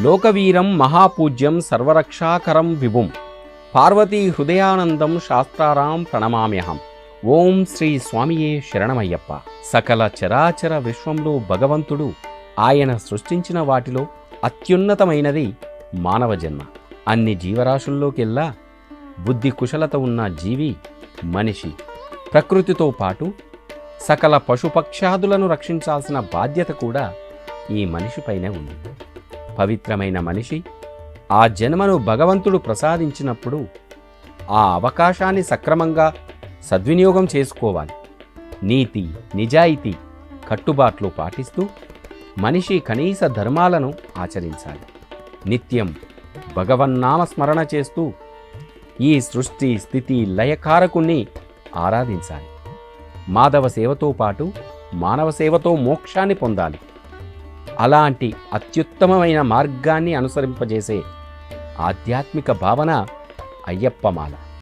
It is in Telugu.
లోకవీరం మహాపూజ్యం సర్వరక్షాకరం విభుం పార్వతీ హృదయానందం శాస్త్రారాం ప్రణమామ్యహం. ఓం శ్రీ స్వామియే శరణమయ్యప్ప. సకల చరాచర విశ్వంలో భగవంతుడు ఆయన సృష్టించిన వాటిలో అత్యున్నతమైనది మానవ జన్మ. అన్ని జీవరాశుల్లోకెల్లా బుద్ధి కుశలత ఉన్న జీవి మనిషి. ప్రకృతితో పాటు సకల పశుపక్షాదులను రక్షించాల్సిన బాధ్యత కూడా ఈ మనిషిపైనే ఉంది. పవిత్రమైన మనిషి ఆ జన్మను భగవంతుడు ప్రసాదించినప్పుడు ఆ అవకాశాన్ని సక్రమంగా సద్వినియోగం చేసుకోవాలి. నీతి, నిజాయితీ, కట్టుబాట్లు పాటిస్తూ మనిషి కనీస ధర్మాలను ఆచరించాలి. నిత్యం భగవన్నామ స్మరణ చేస్తూ ఈ సృష్టి స్థితి లయకారకుణ్ణి ఆరాధించాలి. మాధవ సేవతో పాటు మానవ సేవతో మోక్షాన్ని పొందాలి. అలాంటి అత్యుత్తమమైన మార్గాన్ని అనుసరింపజేసే ఆధ్యాత్మిక భావన అయ్యప్పమాల.